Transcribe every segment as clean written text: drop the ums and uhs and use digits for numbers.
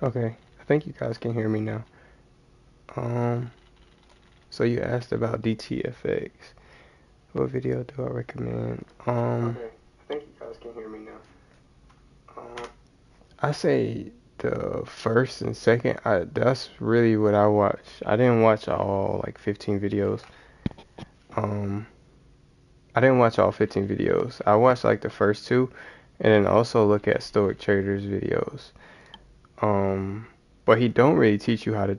Okay, I think you guys can hear me now. Um, so you asked about DTFX. What video do I recommend? Okay, I think you guys can hear me now. I say the first and second. That's really what I watch. I didn't watch all like 15 videos. Um, I didn't watch all 15 videos. I watched like the first two, and then also look at Stoic Traders videos. Um, but he don't really teach you how to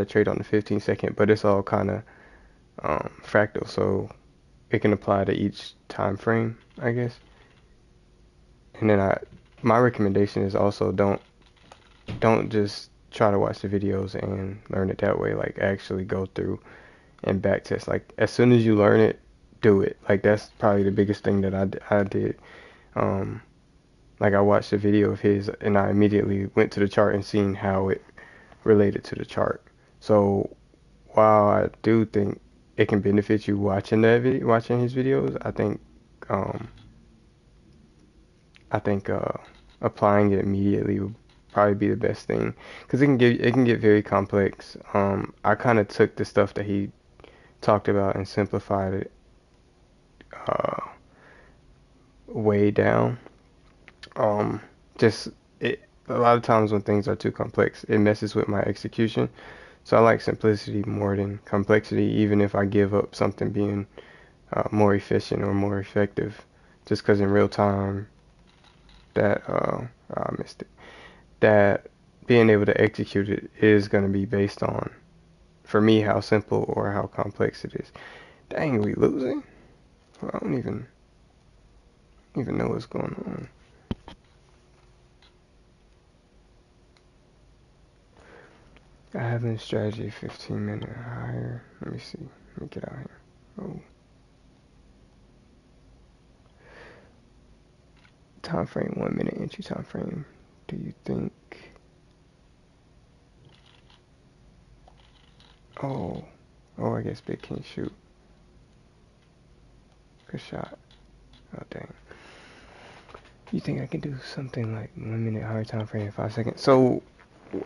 trade on the 15 second, but it's all kind of fractal, so it can apply to each time frame, I guess. And then my recommendation is also don't just try to watch the videos and learn it that way. Like actually go through and back test. Like as soon as you learn it, do it. Like that's probably the biggest thing that I did. Um, like I watched a video of his and I immediately went to the chart and seen how it related to the chart. So while I do think it can benefit you watching his videos, um, I think applying it immediately would probably be the best thing because it can get very complex. I kind of took the stuff that he talked about and simplified it uh, way down. Um, just it a lot of times when things are too complex, it messes with my execution. So I like simplicity more than complexity, even if I give up something being more efficient or more effective, just because in real time that I missed it. That being able to execute it is going to be based on, for me, how simple or how complex it is. Dang, we losing? Well, I don't even know what's going on. I have a strategy 15-minute higher. Let me see. Let me get out here. Oh, time frame 1 minute entry time frame. Do you think? Oh, oh, I guess Big King shoot. Good shot. Oh dang. You think I can do something like 1 minute higher time frame in 5 seconds? So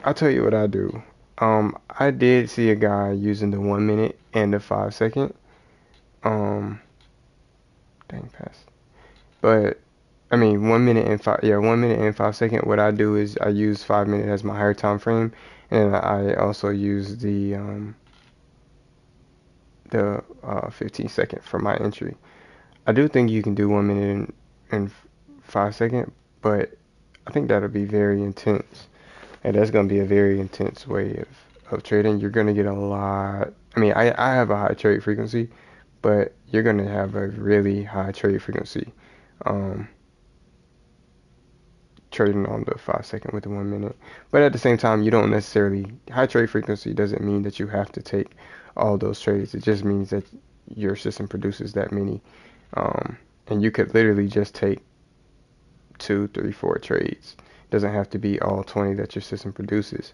I'll tell you what I do. I did see a guy using the 1 minute and the 5 second. Um, dang pass. But I mean, 1 minute and five, yeah, 1 minute and 5 second. What I do is I use 5 minute as my higher time frame, and I also use the 15 second for my entry. I do think you can do 1 minute and 5 second, but I think that'll be very intense. And that's going to be a very intense way of trading. You're going to get a lot. I mean, I have a high trade frequency, but you're going to have a really high trade frequency um, trading on the 5 second with the 1 minute. But at the same time, you don't necessarily, high trade frequency doesn't mean that you have to take all those trades. It just means that your system produces that many. Um, and you could literally just take two, three, four trades. It doesn't have to be all 20 that your system produces.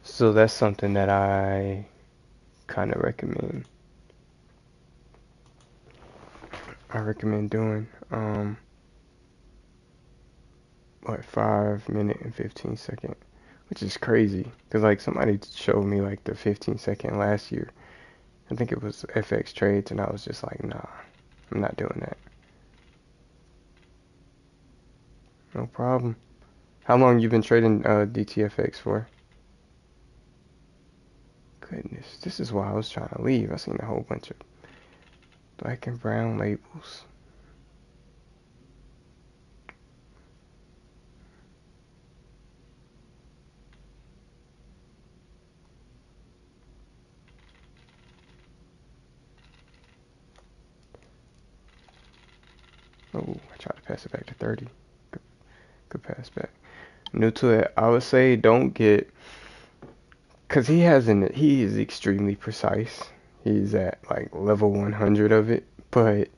So that's something that I kind of recommend. I recommend doing what 5 minute and 15 second, which is crazy because like somebody showed me like the 15 second last year. I think it was FX trades, and I was just like, nah, I'm not doing that. No problem. How long you been trading DTFX for? Goodness, this is why I was trying to leave. I seen a whole bunch of black and brown labels. Oh, I tried to pass it back to 30. Good, good pass back. New to it, I would say don't get, cause he is extremely precise. He's at like level 100 of it, but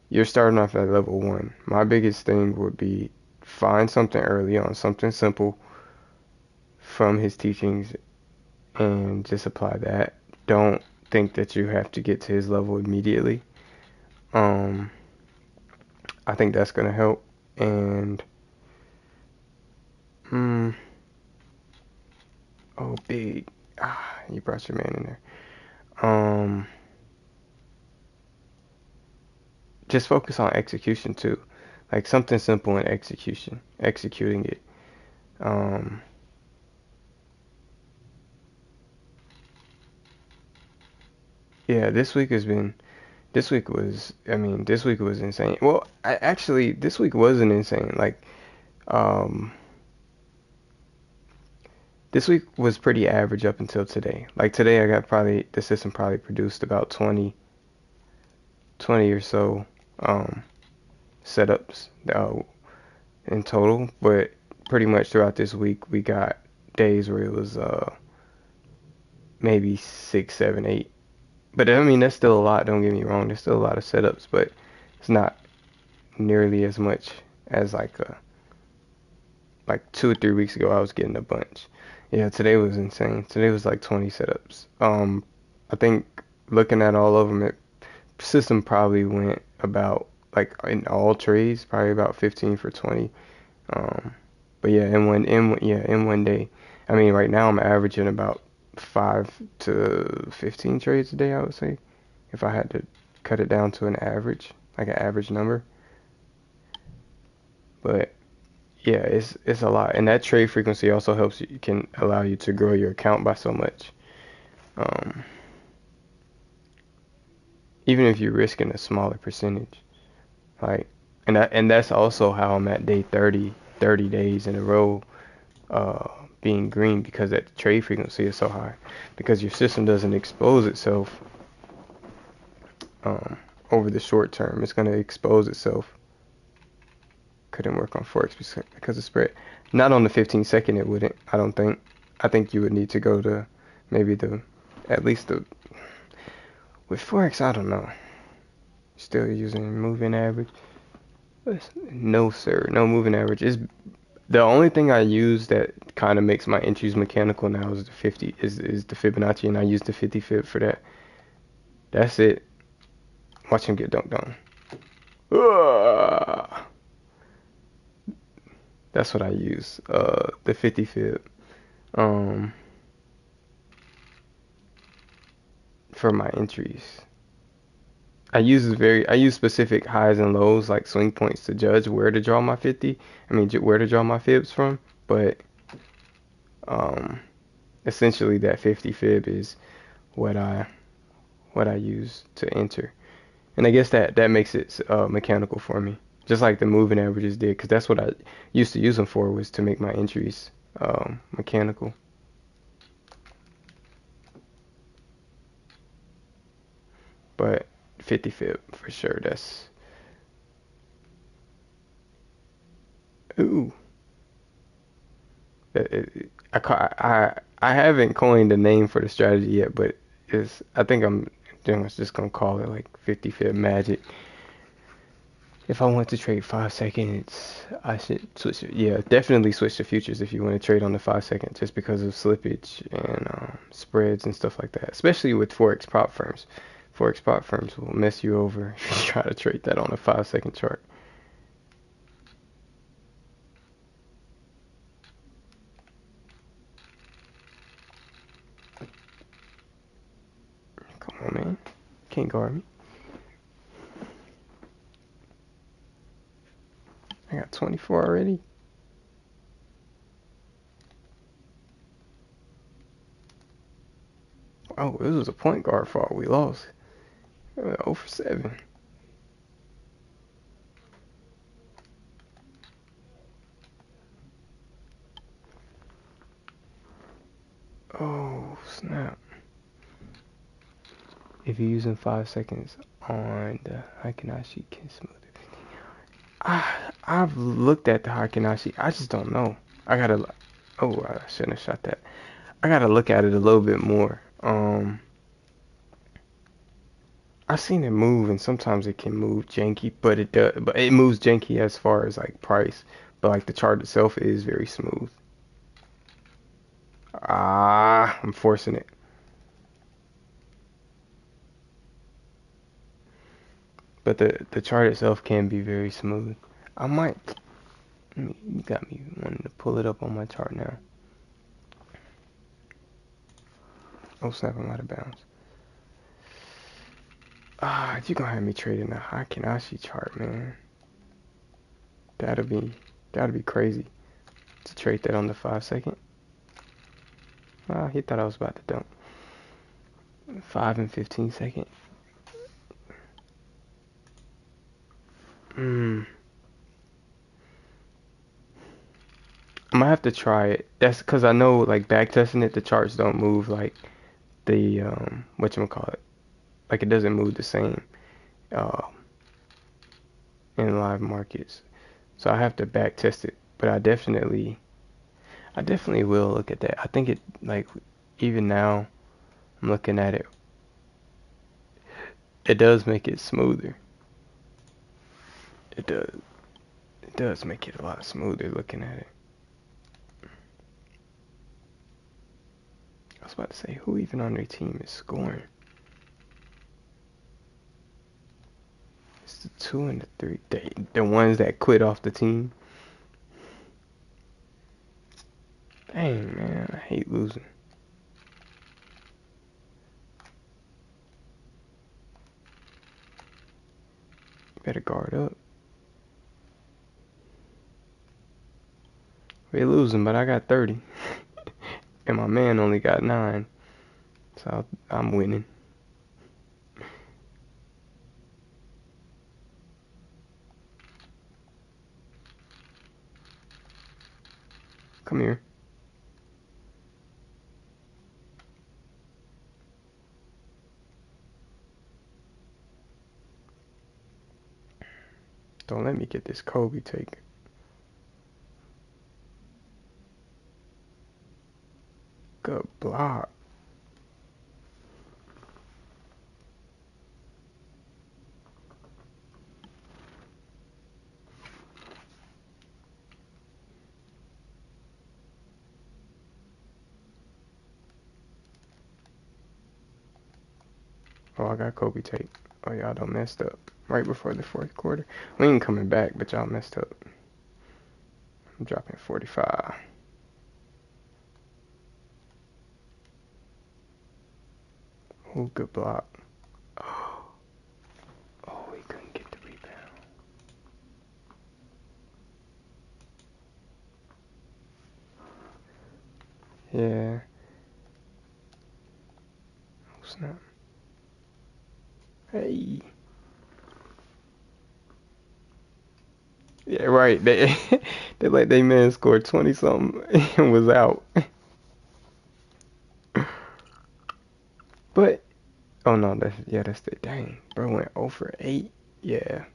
you're starting off at level 1. My biggest thing would be find something early on, something simple from his teachings and just apply that. Don't think that you have to get to his level immediately. Um, I think that's gonna help. And Mm, oh, big. You brought your man in there. Um, just focus on execution too. Like something simple in execution, executing it. Um, yeah, this week was, I mean, this week was insane. Well, this week wasn't insane. Um, this week was pretty average up until today. Like today, the system probably produced about 20 or so, um, setups, in total. But pretty much throughout this week, we got days where it was, maybe six, seven, eight. But I mean, that's still a lot. Don't get me wrong. There's still a lot of setups, but it's not nearly as much as like 2 or 3 weeks ago. I was getting a bunch. Yeah, today was insane. Today was like 20 setups. I think looking at all of them, system probably went about, like in all trades, probably about 15 for 20. Um, but yeah, in one day. I mean, right now I'm averaging about 5 to 15 trades a day, I would say, if I had to cut it down to an average, like an average number. But yeah, it's a lot, and that trade frequency also helps you, can allow you to grow your account by so much. Um, Even if you're risking a smaller percentage, like, and that's also how I'm at day 30, 30 days in a row, uh, being green, because that trade frequency is so high, because your system doesn't expose itself, um, over the short term. It's going to expose itself. Couldn't work on Forex because of spread. Not on the 15 second, it wouldn't. I don't think. I think you would need to go to maybe at least with Forex. I don't know. Still using moving average. No, sir. No moving average. Is the only thing I use that kind of makes my entries mechanical now is the Fibonacci, and I use the 50 fib for that. That's it. Watch him get dunked on. Ugh. That's what I use. The 50 fib. Um, for my entries. I use specific highs and lows, like swing points, to judge where to draw my 50. I mean, where to draw my fibs from. But um, essentially, that 50 fib is what I use to enter, and I guess that makes it, mechanical for me, just like the moving averages did, because that's what I used to use them for, was to make my entries, mechanical. But 50 fib for sure. That's ooh. I haven't coined a name for the strategy yet, but I think I'm just gonna call it like 50 fib magic. If I want to trade 5 seconds, I should switch it. Yeah, definitely switch to futures if you want to trade on the 5 second, just because of slippage and, spreads and stuff like that. Especially with Forex prop firms. Forex prop firms will mess you over if you try to trade that on a 5 second chart. Come on, man. Can't guard me. I got 24 already. Oh, this was a point guard fault. We lost. 0 for 7. Oh, snap. If you're using 5 seconds on the Hikinashi, can smooth it. I've looked at the Hikinashi. I just don't know. I gotta. Oh, I shouldn't have shot that. I gotta look at it a little bit more. I've seen it move, and sometimes it can move janky, but it does. But it moves janky as far as like price. But like the chart itself is very smooth. I'm forcing it. But the chart itself can be very smooth. I might. You got me wanting to pull it up on my chart now. Oh snap, I'm out of bounds. Ah, you gonna have me trading a Hikinashi chart, man. That'll be crazy to trade that on the 5 second. Ah, he thought I was about to dump. 5 and 15 second. I might have to try it. That's because I know like back testing it, the charts don't move like the whatchamacallit. Like it doesn't move the same uh in live markets. So I have to back test it. But I definitely will look at that. I think it like even now I'm looking at it, it does make it smoother. It does. It does make it a lot smoother looking at it. I was about to say, who even on their team is scoring? It's the 2 and the 3. The ones that quit off the team. Dang, man, I hate losing. Better guard up. We're losing, but I got 30. And my man only got 9. So I'm winning. Come here. Don't let me get this Kobe take. Good block. Oh, I got Kobe tape. Oh, y'all done messed up. Right before the fourth quarter. We ain't coming back, but y'all messed up. I'm dropping 45. Oh, good block. Oh, he couldn't get the rebound. Yeah. Oh, snap. Hey. Yeah, right. They they let they man score 20 something and was out. But oh no, that's the dang. Bro went 0 for 8. Yeah.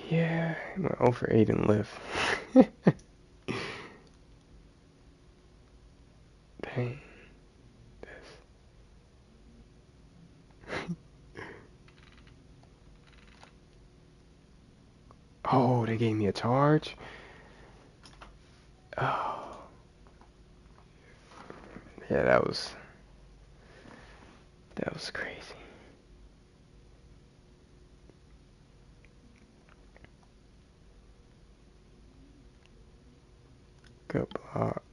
Yeah, he went 0 for 8 and left. Dang. Oh, they gave me a charge. Oh, yeah, that was crazy. Good block.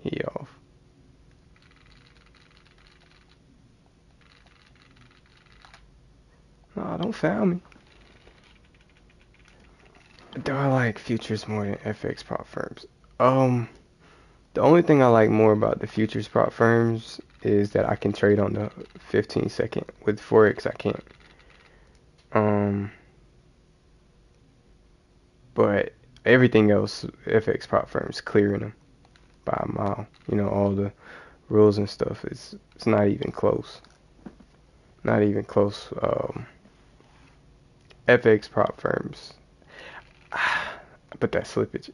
He off. No, don't foul me. Do I like futures more than FX prop firms? The only thing I like more about the futures prop firms is that I can trade on the 15 second. With Forex, I can't. Um, but everything else, FX prop firms clearing them by a mile. You know, all the rules and stuff. It's not even close. Not even close. FX prop firms. But that slippage.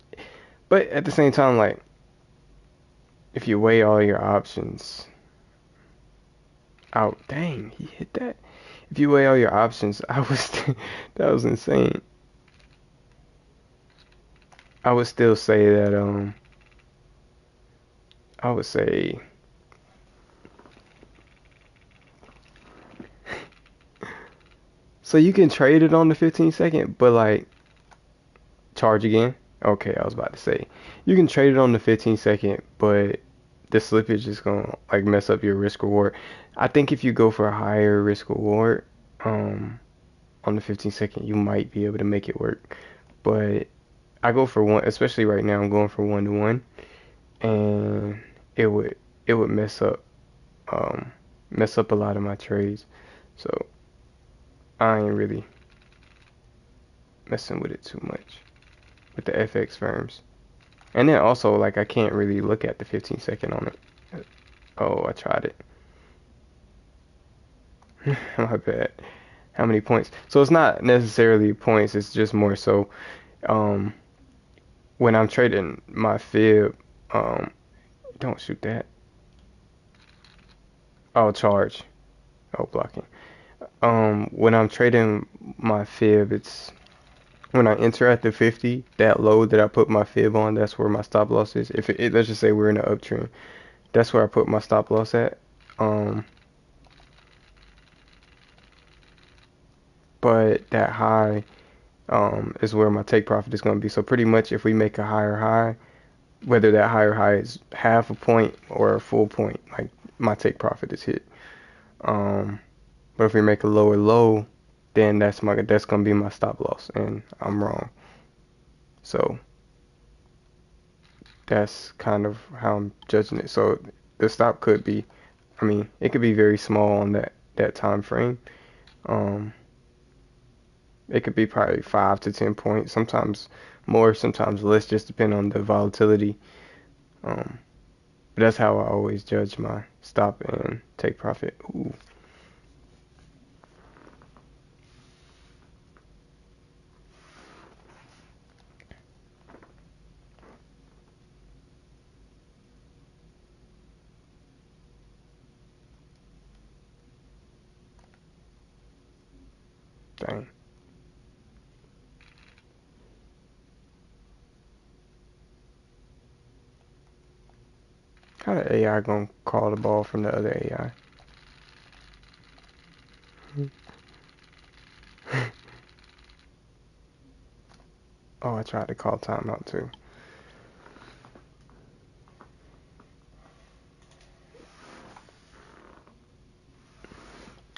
But at the same time, like if you weigh all your options out, dang, he hit that. If you weigh all your options, I was that was insane. I would still say that I would say so you can trade it on the 15 second, but like charge again. Okay, I was about to say you can trade it on the 15 second, but the slippage is gonna like mess up your risk reward. I think if you go for a higher risk reward, um, on the 15 second, you might be able to make it work. But I go for one, especially right now. I'm going for 1 to 1, and it would it would um mess up a lot of my trades. So I ain't really messing with it too much with the FX firms. And then also like I can't really look at the 15 second on it. Oh, I tried it. My bad. How many points? So it's not necessarily points. It's just more so um when I'm trading my fib. Don't shoot that. Oh, charge. Oh, blocking. When I'm trading my fib, it's when I enter at the 50, that low that I put my fib on, that's where my stop loss is. If let's just say we're in an uptrend, that's where I put my stop loss at. Um, but that high is where my take profit is going to be. So pretty much if we make a higher high, whether that higher high is half a point or a full point, like my take profit is hit. Um, but if we make a lower low, then that's gonna be my stop loss, and I'm wrong. So that's kind of how I'm judging it. So the stop could be, I mean, it could be very small on that time frame. Um, it could be probably 5 to 10 points, sometimes more, sometimes less, just depend on the volatility. Um, but that's how I always judge my stop and take profit. Ooh, dang. How the AI gonna call the ball from the other AI? Oh, I tried to call timeout too.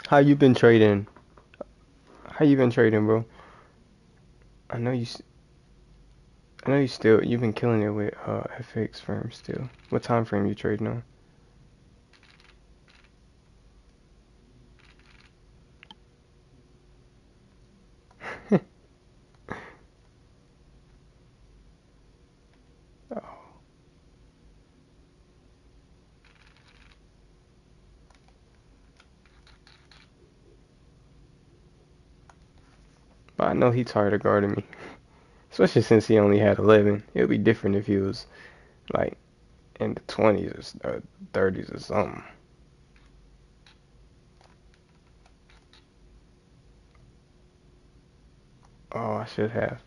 How you been trading? How you been trading, bro? I know you. I know you've been killing it with FX firms still. What time frame you trading on? Oh, but I know he tired of guarding me, especially since he only had 11. It would be different if he was like in the 20s or 30s or something. Oh, I should have.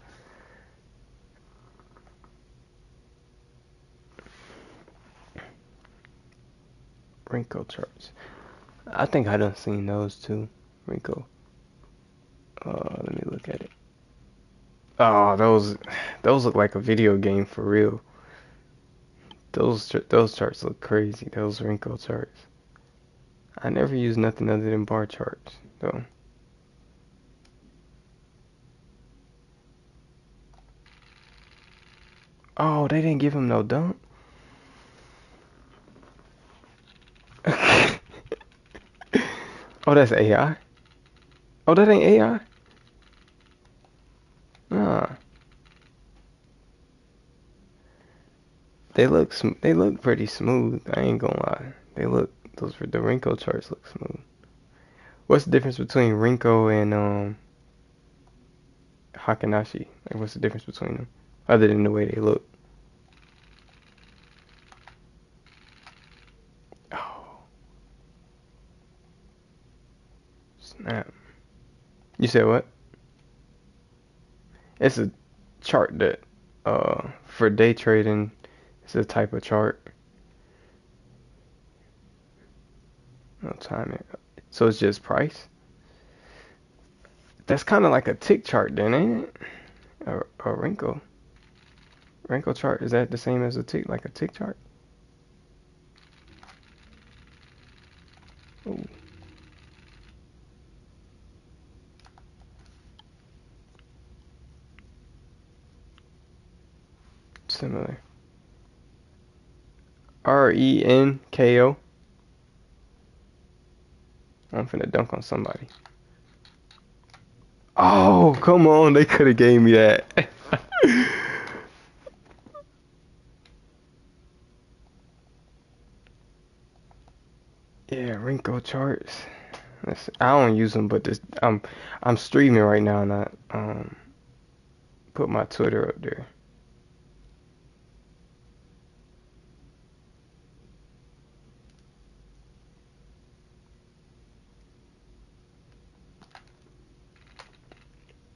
Wrinkle charts. I think I done seen those too. Wrinkle. Let me look at it. Oh, those look like a video game for real. Those charts look crazy. Those wrinkle charts. I never use nothing other than bar charts though. Oh, they didn't give him no dump. Oh, that's AI. Oh, that ain't AI. Nah, they look pretty smooth. I ain't gonna lie. The wrinkle charts look smooth. What's the difference between Rinko and Hakanashi? Like, what's the difference between them, other than the way they look? Oh, snap. You said what? It's a chart that. For day trading, it's a type of chart. No timing. So it's just price. That's kind of like a tick chart, then, ain't it? A wrinkle chart. Is that the same as a tick, like a tick chart? Ooh, similar. RENKO. I'm finna dunk on somebody. Oh, come on. They could have gave me that. Yeah, wrinkle charts. I don't use them, but this I'm streaming right now, and I put my Twitter up there.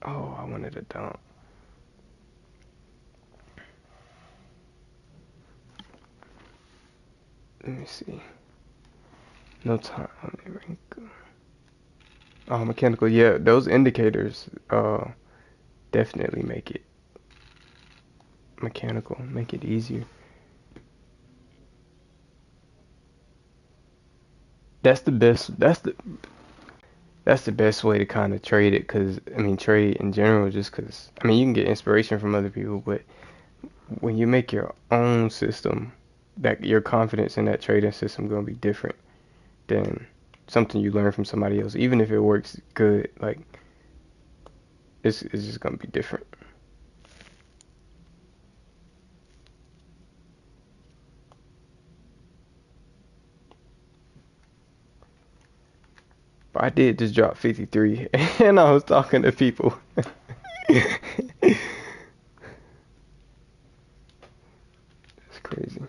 Oh, I wanted a dunk. Let me see. No time on the wrinkle. Oh, mechanical. Yeah, those indicators definitely make it mechanical, make it easier. That's the best. That's the best way to kind of trade it, cause I mean trade in general, just cause I mean you can get inspiration from other people, but when you make your own system, that your confidence in that trading system gonna be different than something you learn from somebody else. Even if it works good, like it's just gonna be different. But I did just drop 53, and I was talking to people. It's crazy.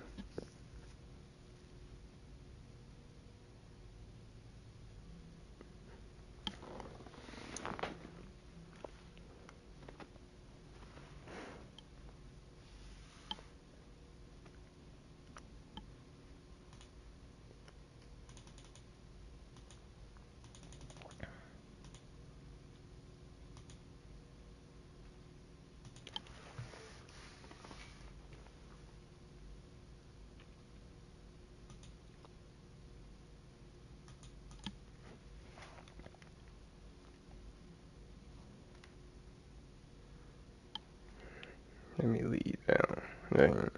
Let me leave down.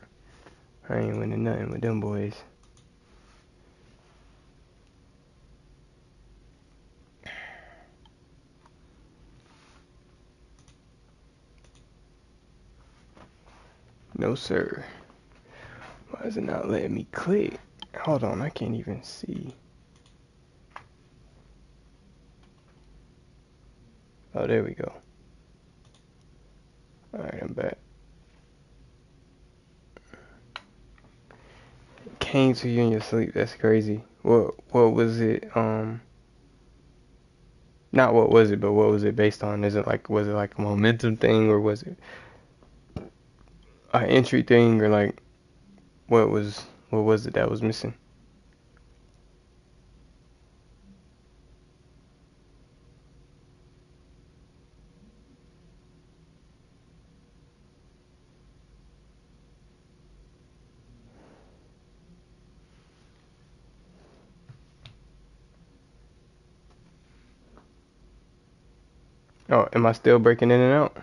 I ain't winning nothing with them boys. No, sir. Why is it not letting me click? Hold on, I can't even see. Oh, there we go. Alright, I'm back. Came to you in your sleep. That's crazy. What was it? Not what was it, but what was it based on? Was it like a momentum thing, or was it an entry thing, or like what was it that was missing? Oh, am I still breaking in and out?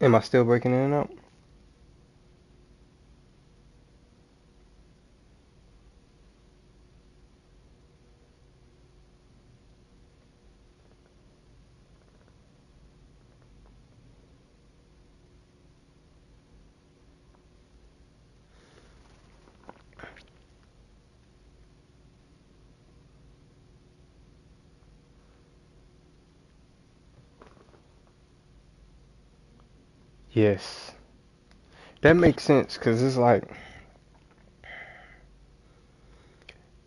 Am I still breaking in and out? Yes, that makes sense because it's like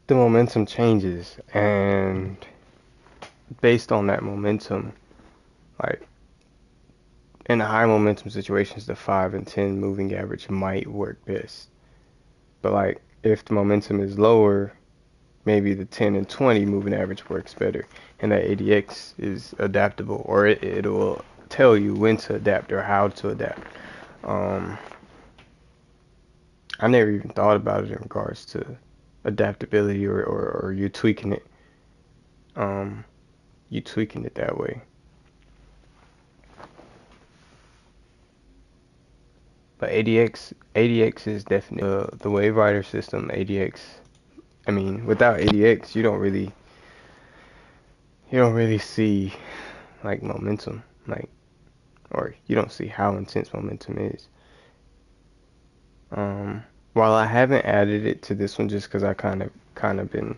the momentum changes, and based on that momentum, like in high momentum situations, the 5 and 10 moving average might work best. But like if the momentum is lower, maybe the 10 and 20 moving average works better, and that ADX is adaptable, or it will tell you when to adapt or how to adapt. Um, I never even thought about it in regards to adaptability or you tweaking it. Um, you tweaking it that way. But ADX is definitely the wave rider system. ADX. I mean, without ADX, you don't really see like momentum, like or you don't see how intense momentum is. Um, while I haven't added it to this one just because I kind of been